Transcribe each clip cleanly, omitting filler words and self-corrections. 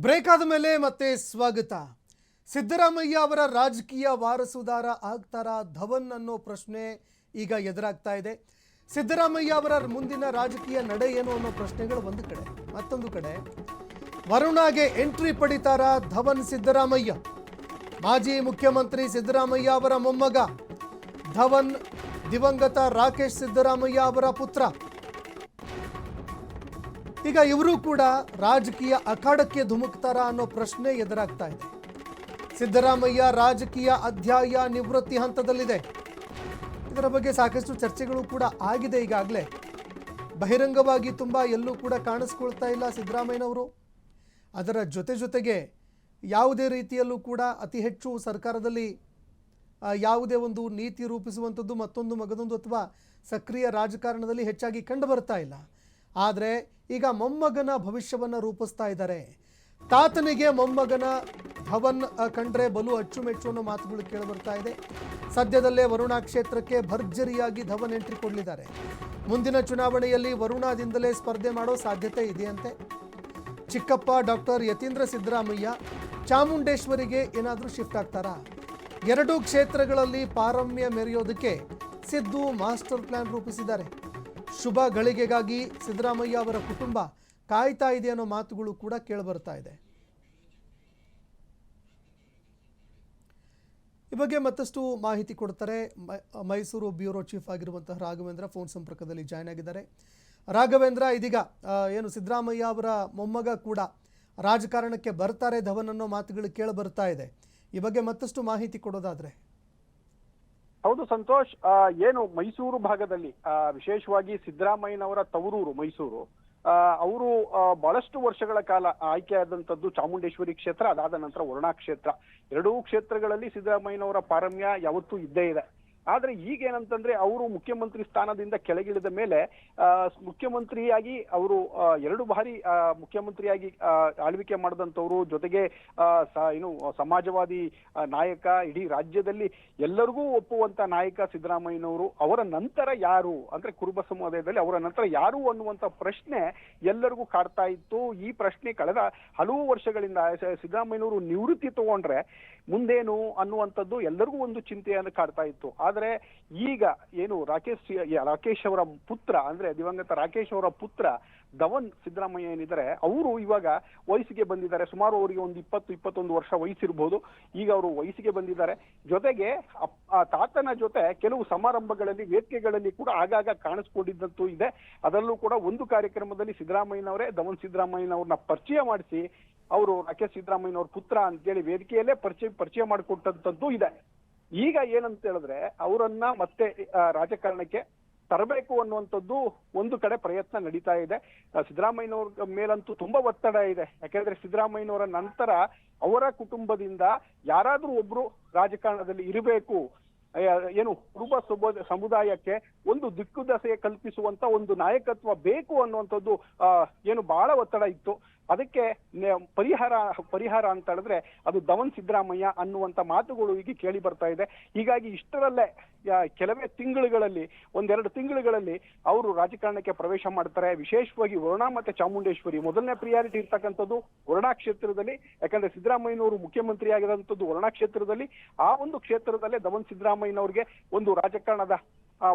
Break ಆದ ಮೇಲೆ ಮತ್ತೆ ಸ್ವಾಗತ. ಸಿದ್ದರಾಮಯ್ಯ ಅವರ ರಾಜಕೀಯ ವಾರಸುದಾರ ಆಗ್ತಾರಾ ಧವನ್ ಅನ್ನೋ ಪ್ರಶ್ನೆ ಈಗ ಎದುರಾಗ್ತಾ ಇದೆ. ಸಿದ್ದರಾಮಯ್ಯ ಅವರ ಮುಂದಿನ ರಾಜಕೀಯ ನಡೆ ಏನು ಅನ್ನೋ ಪ್ರಶ್ನೆಗಳು ಒಂದು ಕಡೆ, ಮತ್ತೊಂದು ಕಡೆ ವರುಣಾಗೆ ಎಂಟ್ರಿ ಪಡಿತಾರಾ ಧವನ್ ಸಿದ್ದರಾಮಯ್ಯ. ಮಾಜಿ ಮುಖ್ಯಮಂತ್ರಿ ಸಿದ್ದರಾಮಯ್ಯ ಅವರ ಮೊಮ್ಮಗ ಧವನ್ ದಿವಂಗತ ರಾಕೇಶ್ ಸಿದ್ದರಾಮಯ್ಯ ಅವರ ಪುತ್ರ. ಈಗ ಇವರು ಕೂಡ ರಾಜಕೀಯ ಅಖಾಡಕ್ಕೆ ಧುಮುಕ್ತಾರಾ ಅನ್ನೋ ಪ್ರಶ್ನೆ ಎದುರಾಗ್ತಾ ಇದೆ. ಸಿದ್ದರಾಮಯ್ಯ ರಾಜಕೀಯ ಅಧ್ಯಾಯ ನಿವೃತ್ತಿ ಹಂತದಲ್ಲಿದೆ. ಇದರ ಬಗ್ಗೆ ಸಾಕಷ್ಟು ಚರ್ಚೆಗಳು ಕೂಡ ಆಗಿದೆ. ಈಗಾಗಲೇ ಬಹಿರಂಗವಾಗಿ ತುಂಬ ಎಲ್ಲೂ ಕೂಡ ಕಾಣಿಸ್ಕೊಳ್ತಾ ಇಲ್ಲ ಸಿದ್ದರಾಮಯ್ಯನವರು. ಅದರ ಜೊತೆಗೆ ಯಾವುದೇ ರೀತಿಯಲ್ಲೂ ಕೂಡ ಅತಿ ಹೆಚ್ಚು ಸರ್ಕಾರದಲ್ಲಿ ಯಾವುದೇ ಒಂದು ನೀತಿ ರೂಪಿಸುವಂಥದ್ದು ಮತ್ತೊಂದು ಮಗದೊಂದು ಅಥವಾ ಸಕ್ರಿಯ ರಾಜಕಾರಣದಲ್ಲಿ ಹೆಚ್ಚಾಗಿ ಕಂಡು ಬರ್ತಾ ಇಲ್ಲ. ಆದರೆ ಈಗ ಮೊಮ್ಮಗನ ಭವಿಷ್ಯವನ್ನು ರೂಪಿಸ್ತಾ ಇದ್ದಾರೆ. ತಾತನಿಗೆ ಮೊಮ್ಮಗನ ಧವನ್ ಕಂಡ್ರೆ ಬಲು ಅಚ್ಚುಮೆಚ್ಚು ಅನ್ನೋ ಮಾತುಗಳು ಕೇಳಿಬರ್ತಾ ಇದೆ. ಸದ್ಯದಲ್ಲೇ ವರುಣಾ ಕ್ಷೇತ್ರಕ್ಕೆ ಭರ್ಜರಿಯಾಗಿ ಧವನ್ ಎಂಟ್ರಿ ಕೊಡಲಿದ್ದಾರೆ. ಮುಂದಿನ ಚುನಾವಣೆಯಲ್ಲಿ ವರುಣಾದಿಂದಲೇ ಸ್ಪರ್ಧೆ ಮಾಡೋ ಸಾಧ್ಯತೆ ಇದೆಯಂತೆ. ಚಿಕ್ಕಪ್ಪ ಡಾಕ್ಟರ್ ಯತೀಂದ್ರ ಸಿದ್ದರಾಮಯ್ಯ ಚಾಮುಂಡೇಶ್ವರಿಗೆ ಏನಾದರೂ ಶಿಫ್ಟ್ ಆಗ್ತಾರಾ? ಎರಡೂ ಕ್ಷೇತ್ರಗಳಲ್ಲಿ ಪಾರಮ್ಯ ಮೆರೆಯೋದಕ್ಕೆ ಸಿದ್ದು ಮಾಸ್ಟರ್ ಪ್ಲಾನ್ ರೂಪಿಸಿದ್ದಾರೆ. ಶುಭ ಗಳಿಗೆಗಾಗಿ ಸಿದ್ದರಾಮಯ್ಯ ಅವರ ಕುಟುಂಬ ಕಾಯ್ತಾ ಇದೆ ಅನ್ನೋ ಮಾತುಗಳು ಕೂಡ ಕೇಳಿಬರ್ತಾ ಇದೆ. ಈ ಬಗ್ಗೆ ಮತ್ತಷ್ಟು ಮಾಹಿತಿ ಕೊಡ್ತಾರೆ ಮೈಸೂರು ಬ್ಯೂರೋ ಚೀಫ್ ಆಗಿರುವಂತಹ ರಾಘವೇಂದ್ರ ಫೋನ್ ಸಂಪರ್ಕದಲ್ಲಿ ಜಾಯ್ನ್ ಆಗಿದ್ದಾರೆ. ರಾಘವೇಂದ್ರ, ಇದೀಗ ಏನು ಸಿದ್ದರಾಮಯ್ಯ ಅವರ ಮೊಮ್ಮಗ ಕೂಡ ರಾಜಕಾರಣಕ್ಕೆ ಬರ್ತಾರೆ ಧವನ್ ಅನ್ನೋ ಮಾತುಗಳು ಕೇಳಿ ಬರ್ತಾ ಇದೆ. ಈ ಬಗ್ಗೆ ಮತ್ತಷ್ಟು ಮಾಹಿತಿ ಕೊಡೋದಾದ್ರೆ. ಹೌದು ಸಂತೋಷ್, ಏನು ಮೈಸೂರು ಭಾಗದಲ್ಲಿ ವಿಶೇಷವಾಗಿ ಸಿದ್ದರಾಮಯ್ಯನವರ ತವರೂರು ಮೈಸೂರು, ಅವರು ಬಹಳಷ್ಟು ವರ್ಷಗಳ ಕಾಲ ಆಯ್ಕೆಯಾದಂಥದ್ದು ಚಾಮುಂಡೇಶ್ವರಿ ಕ್ಷೇತ್ರ, ಅದಾದ ನಂತರ ವರುಣಾ ಕ್ಷೇತ್ರ. ಎರಡೂ ಕ್ಷೇತ್ರಗಳಲ್ಲಿ ಸಿದ್ದರಾಮಯ್ಯನವರ ಪಾರಮ್ಯ ಯಾವತ್ತೂ ಇದ್ದೇ ಇದೆ. ಆದ್ರೆ ಈಗೇನಂತಂದ್ರೆ ಅವರು ಮುಖ್ಯಮಂತ್ರಿ ಸ್ಥಾನದಿಂದ ಕೆಳಗಿಳಿದ ಮೇಲೆ ಮುಖ್ಯಮಂತ್ರಿಯಾಗಿ ಅವರು 2 ಬಾರಿ ಮುಖ್ಯಮಂತ್ರಿಯಾಗಿ ಆಳ್ವಿಕೆ ಮಾಡಿದಂಥವ್ರು, ಜೊತೆಗೆ ಏನು ಸಮಾಜವಾದಿ ನಾಯಕ, ಇಡೀ ರಾಜ್ಯದಲ್ಲಿ ಎಲ್ಲರಿಗೂ ಒಪ್ಪುವಂತ ನಾಯಕ ಸಿದ್ದರಾಮಯ್ಯನವರು. ಅವರ ನಂತರ ಯಾರು ಅಂದ್ರೆ ಕುರುಬ ಸಮುದಾಯದಲ್ಲಿ ಅವರ ನಂತರ ಯಾರು ಅನ್ನುವಂತ ಪ್ರಶ್ನೆ ಎಲ್ಲರಿಗೂ ಕಾಡ್ತಾ ಇತ್ತು. ಈ ಪ್ರಶ್ನೆ ಕಳೆದ ಹಲವು ವರ್ಷಗಳಿಂದ ಸಿದ್ದರಾಮಯ್ಯನವರು ನಿವೃತ್ತಿ ತಗೊಂಡ್ರೆ ಮುಂದೇನು ಅನ್ನುವಂಥದ್ದು ಎಲ್ಲರಿಗೂ ಒಂದು ಚಿಂತೆಯನ್ನು ಕಾಡ್ತಾ ಇತ್ತು. ಆದ್ರೆ ಈಗ ಏನು ರಾಕೇಶ್ ಅವರ ಪುತ್ರ ಅಂದ್ರೆ ದಿವಂಗತ ರಾಕೇಶ್ ಅವರ ಪುತ್ರ ಧವನ್ ಸಿದ್ದರಾಮಯ್ಯ ಏನಿದ್ದಾರೆ, ಅವರು ಇವಾಗ ವಯಸ್ಸಿಗೆ ಬಂದಿದ್ದಾರೆ. ಸುಮಾರು ಅವರಿಗೆ ಒಂದು 20-21 ವರ್ಷ ವಯಸ್ಸಿರ್ಬೋದು. ಈಗ ಅವರು ವಯಸ್ಸಿಗೆ ಬಂದಿದ್ದಾರೆ. ಜೊತೆಗೆ ತಾತನ ಜೊತೆ ಕೆಲವು ಸಮಾರಂಭಗಳಲ್ಲಿ, ವೇದಿಕೆಗಳಲ್ಲಿ ಕೂಡ ಆಗಾಗ ಕಾಣಿಸ್ಕೊಂಡಿದ್ದಂತೂ ಇದೆ. ಅದರಲ್ಲೂ ಕೂಡ ಒಂದು ಕಾರ್ಯಕ್ರಮದಲ್ಲಿ ಸಿದ್ದರಾಮಯ್ಯನವರೇ ಧವನ್ ಸಿದ್ದರಾಮಯ್ಯನವ್ರನ್ನ ಪರಿಚಯ ಮಾಡಿಸಿ ಅವರು ರಾಕೇಶ್ ಸಿದ್ದರಾಮಯ್ಯನವ್ರ ಪುತ್ರ ಅಂತೇಳಿ ವೇದಿಕೆಯಲ್ಲೇ ಪರಿಚಯ ಮಾಡಿಕೊಟ್ಟಂತದ್ದು ಇದೆ. ಈಗ ಏನಂತ ಹೇಳಿದ್ರೆ ಅವರನ್ನ ಮತ್ತೆ ರಾಜಕಾರಣಕ್ಕೆ ತರಬೇಕು ಅನ್ನುವಂಥದ್ದು ಒಂದು ಕಡೆ ಪ್ರಯತ್ನ ನಡೀತಾ ಇದೆ. ಸಿದ್ದರಾಮಯ್ಯನವ್ರ ಮೇಲಂತೂ ತುಂಬಾ ಒತ್ತಡ ಇದೆ. ಯಾಕೆಂದ್ರೆ ಸಿದ್ದರಾಮಯ್ಯನವರ ನಂತರ ಅವರ ಕುಟುಂಬದಿಂದ ಯಾರಾದ್ರೂ ಒಬ್ರು ರಾಜಕಾರಣದಲ್ಲಿ ಇರಬೇಕು, ಏನು ಕುರುಬ ಸಮುದಾಯಕ್ಕೆ ಒಂದು ದಿಕ್ಕುದಶೆ ಕಲ್ಪಿಸುವಂತ ಒಂದು ನಾಯಕತ್ವ ಬೇಕು ಅನ್ನುವಂಥದ್ದು ಏನು ಬಹಳ ಒತ್ತಡ ಇತ್ತು. ಅದಕ್ಕೆ ಪರಿಹಾರ ಅಂತ ಹೇಳಿದ್ರೆ ಅದು ಧವನ್ ಸಿದ್ದರಾಮಯ್ಯ ಅನ್ನುವಂತ ಮಾತುಗಳು ಈಗ ಕೇಳಿ ಬರ್ತಾ ಇದೆ. ಹೀಗಾಗಿ ಇಷ್ಟರಲ್ಲೇ ಕೆಲವೇ ತಿಂಗಳುಗಳಲ್ಲಿ, 1-2 ತಿಂಗಳುಗಳಲ್ಲಿ ಅವರು ರಾಜಕಾರಣಕ್ಕೆ ಪ್ರವೇಶ ಮಾಡ್ತಾರೆ. ವಿಶೇಷವಾಗಿ ವರುಣಾ ಮತ್ತೆ ಚಾಮುಂಡೇಶ್ವರಿ ಮೊದಲನೇ ಪ್ರಿಯಾರಿಟಿ ಇರ್ತಕ್ಕಂಥದ್ದು ವರುಣಾ ಕ್ಷೇತ್ರದಲ್ಲಿ. ಯಾಕಂದ್ರೆ ಸಿದ್ದರಾಮಯ್ಯನವರು ಮುಖ್ಯಮಂತ್ರಿ ಆಗಿರುವಂತದ್ದು ವರುಣಾ ಕ್ಷೇತ್ರದಲ್ಲಿ. ಆ ಒಂದು ಕ್ಷೇತ್ರದಲ್ಲೇ ಧವನ್ ಸಿದ್ದರಾಮಯ್ಯನವ್ರಿಗೆ ಒಂದು ರಾಜಕಾರಣದ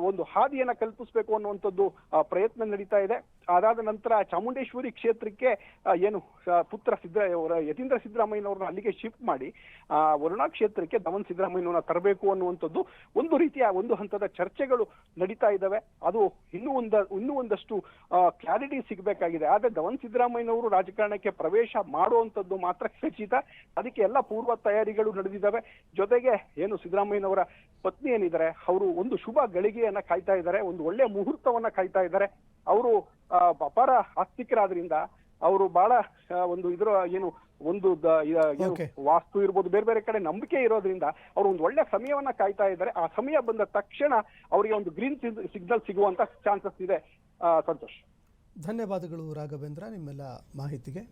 ಒಂದು ಹಾದಿಯನ್ನ ಕಲ್ಪಿಸಬೇಕು ಅನ್ನುವಂಥದ್ದು ಪ್ರಯತ್ನ ನಡೀತಾ ಇದೆ. ಅದಾದ ನಂತರ ಚಾಮುಂಡೇಶ್ವರಿ ಕ್ಷೇತ್ರಕ್ಕೆ ಏನು ಪುತ್ರ ಯತೀಂದ್ರ ಸಿದ್ದರಾಮಯ್ಯನವ್ರನ್ನ ಅಲ್ಲಿಗೆ ಶಿಫ್ಟ್ ಮಾಡಿ ವರುಣಾ ಕ್ಷೇತ್ರಕ್ಕೆ ಧವನ್ ಸಿದ್ದರಾಮಯ್ಯನವ್ರನ್ನ ತರಬೇಕು ಅನ್ನುವಂಥದ್ದು ಒಂದು ರೀತಿಯ ಒಂದು ಹಂತದ ಚರ್ಚೆಗಳು ನಡೀತಾ ಇದ್ದಾವೆ. ಅದು ಇನ್ನೂ ಒಂದಷ್ಟು ಕ್ಲಾರಿಟಿ ಸಿಗಬೇಕಾಗಿದೆ. ಆದ್ರೆ ಧವನ್ ಸಿದ್ದರಾಮಯ್ಯನವರು ರಾಜಕಾರಣಕ್ಕೆ ಪ್ರವೇಶ ಮಾಡುವಂಥದ್ದು ಮಾತ್ರ ಖಚಿತ. ಅದಕ್ಕೆ ಎಲ್ಲ ಪೂರ್ವ ತಯಾರಿಗಳು ನಡೆದಿದ್ದಾವೆ. ಜೊತೆಗೆ ಏನು ಸಿದ್ದರಾಮಯ್ಯನವರ ಪತ್ನಿ ಏನಿದ್ದಾರೆ, ಅವರು ಒಂದು ಶುಭ ಗಳಿಗೆಯನ್ನ ಕಾಯ್ತಾ ಇದ್ದಾರೆ, ಒಂದು ಒಳ್ಳೆ ಮುಹೂರ್ತವನ್ನ ಕಾಯ್ತಾ ಇದ್ದಾರೆ. ಅವರು ಅಪಾರ ಆಸ್ತಿಕರಾದ್ರಿಂದ ಅವರು ಬಹಳ ಒಂದು ಇದರ ಏನು ಒಂದು ವಾಸ್ತು ಇರ್ಬೋದು, ಬೇರೆ ಬೇರೆ ಕಡೆ ನಂಬಿಕೆ ಇರೋದ್ರಿಂದ ಅವರು ಒಂದು ಒಳ್ಳೆ ಸಮಯವನ್ನ ಕಾಯ್ತಾ ಇದ್ದಾರೆ. ಆ ಸಮಯ ಬಂದ ತಕ್ಷಣ ಅವರಿಗೆ ಒಂದು ಗ್ರೀನ್ ಸಿಗ್ನಲ್ ಸಿಗುವಂತ ಚಾನ್ಸಸ್ ಇದೆ. ಸಂತೋಷ್, ಧನ್ಯವಾದಗಳು ರಾಘವೇಂದ್ರ ನಿಮ್ಮೆಲ್ಲ ಮಾಹಿತಿಗೆ.